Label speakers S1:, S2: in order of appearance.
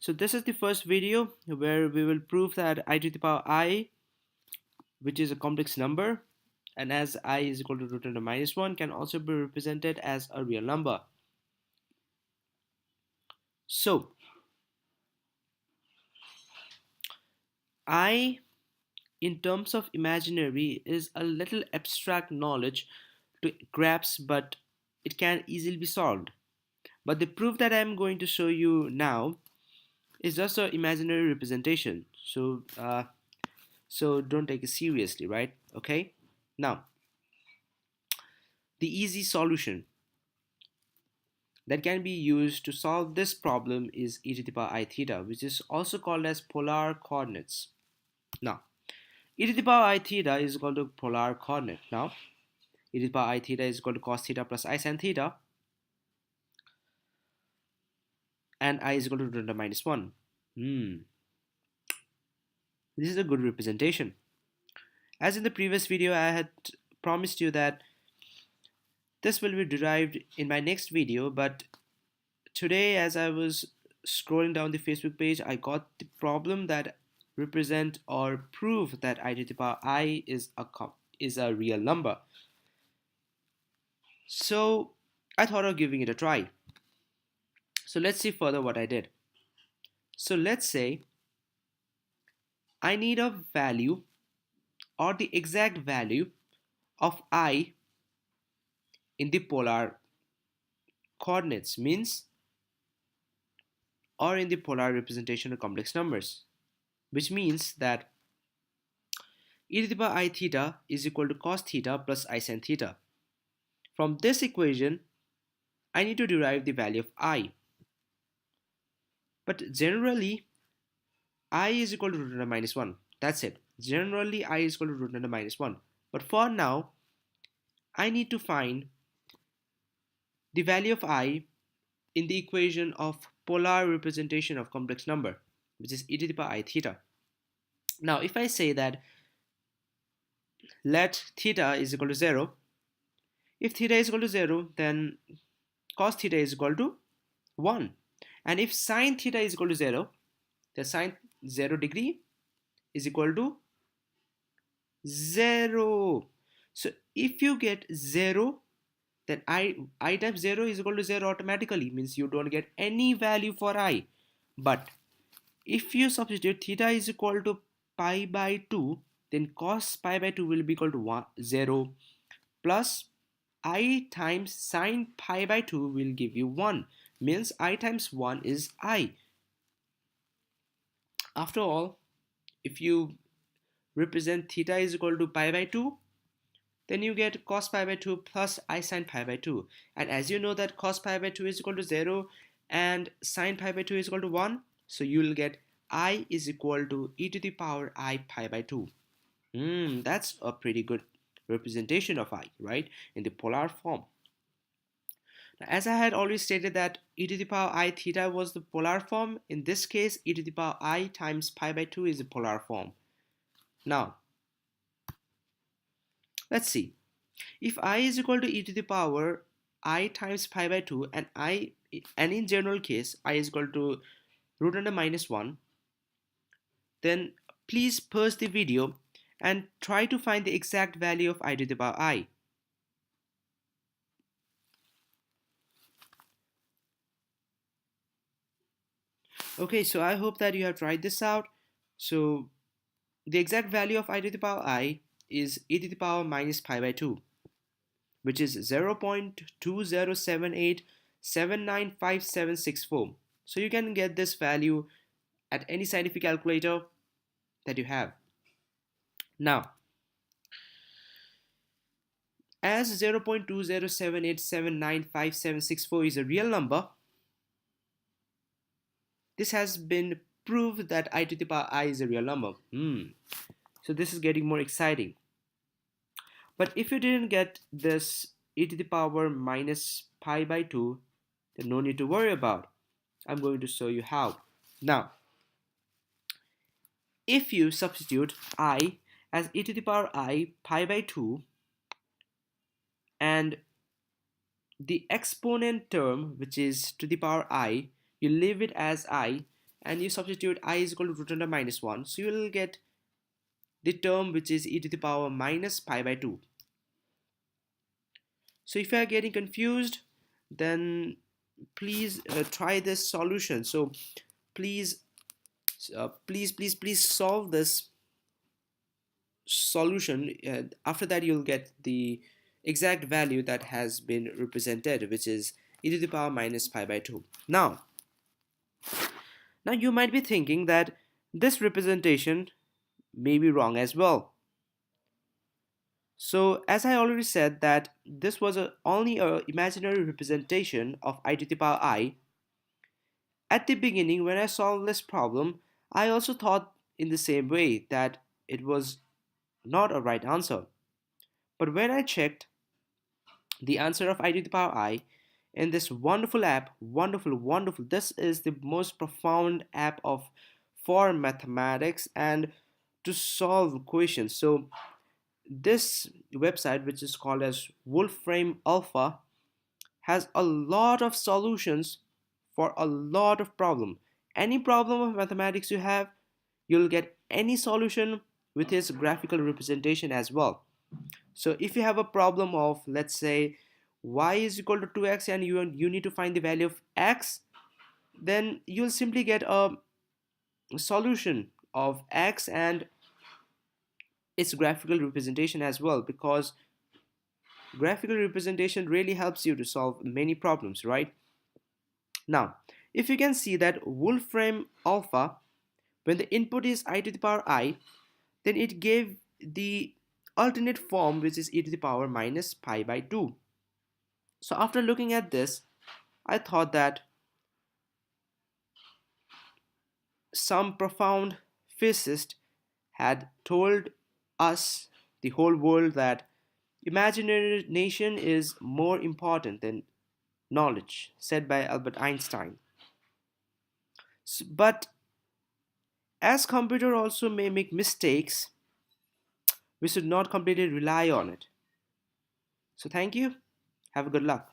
S1: So this is the first video where we will prove that I to the power I, which is a complex number, and as I is equal to root under minus 1, can also be represented as a real number. So I, in terms of imaginary, is a little abstract knowledge to grasp, but it can easily be solved. But the proof that I'm going to show you now is just an imaginary representation. So don't take it seriously, right? Okay. Now, the easy solution that can be used to solve this problem is e to the power I theta, which is also called as polar coordinates. Now, e to the power I theta is equal to polar coordinate. Now, e to the power I theta is equal to cos theta plus I sin theta, and I is equal to root under minus 1. This is a good representation. As in the previous video, I had promised you that this will be derived in my next video, but today as I was scrolling down the Facebook page, I got the problem that represent or prove that I to the power I is a real number. So I thought of giving it a try. So let's see further what I did. So let's say I need a value or the exact value of I in the polar coordinates, means or in the polar representation of complex numbers, which means that e to the power I theta is equal to cos theta plus I sin theta. From this equation, I need to derive the value of I. But generally, I is equal to root under minus 1. That's it. Generally, I is equal to root under minus 1. But for now, I need to find the value of I in the equation of polar representation of complex number, which is e to the power I theta. Now, if I say that let theta is equal to 0, if theta is equal to 0, then cos theta is equal to 1. And if sine theta is equal to 0, the sine 0 degree is equal to 0. So if you get 0, then I times 0 is equal to 0 automatically, means you don't get any value for I. But if you substitute theta is equal to pi by 2, then cos pi by 2 will be equal to 0 plus I times sine pi by 2 will give you 1, means I times 1 is I. After all, if you represent theta is equal to pi by 2, then you get cos pi by 2 plus I sin pi by 2. And as you know that cos pi by 2 is equal to 0 and sin pi by 2 is equal to 1, so you will get I is equal to e to the power I pi by 2. That's a pretty good representation of I, right? In the polar form. Now, as I had already stated that e to the power I theta was the polar form, in this case e to the power I times pi by 2 is the polar form. Now, let's see. If I is equal to e to the power I times pi by 2 and in general case I is equal to root under minus 1, then please pause the video and try to find the exact value of I to the power I. Okay, so I hope that you have tried this out. So the exact value of I to the power I is e to the power minus pi by 2, which is 0.2078795764. So you can get this value at any scientific calculator that you have. Now, as 0.2078795764 is a real number, this has been proved that I to the power I is a real number. So this is getting more exciting. But if you didn't get this e to the power minus pi by 2, then no need to worry about. I'm going to show you how. Now, if you substitute I as e to the power I pi by 2 and the exponent term, which is to the power I, you leave it as I, and you substitute I is equal to root under minus 1, so you will get the term which is e to the power minus pi by 2. So if you are getting confused, then please try this solution. So please please solve this solution. After that you'll get the exact value that has been represented, which is e to the power minus pi by 2. Now you might be thinking that this representation may be wrong as well. So as I already said that this was only a imaginary representation of I to the power I. At the beginning when I solved this problem, I also thought in the same way that it was not a right answer. But when I checked the answer of I to the power I in this wonderful app, wonderful, this is the most profound app of for mathematics and to solve questions. So this website, which is called as Wolfram Alpha, has a lot of solutions for a lot of problem. Any problem of mathematics you have, you'll get any solution with its graphical representation as well. So if you have a problem of, let's say, y is equal to 2x and you need to find the value of x, then you'll simply get a solution of x and its graphical representation as well, because graphical representation really helps you to solve many problems, right? Now, if you can see that Wolfram Alpha, when the input is I to the power I, then it gave the alternate form, which is e to the power minus pi by 2. So after looking at this, I thought that some profound physicist had told us, the whole world, that imagination is more important than knowledge, said by Albert Einstein. But as computer also may make mistakes, we should not completely rely on it. So thank you. Have a good luck.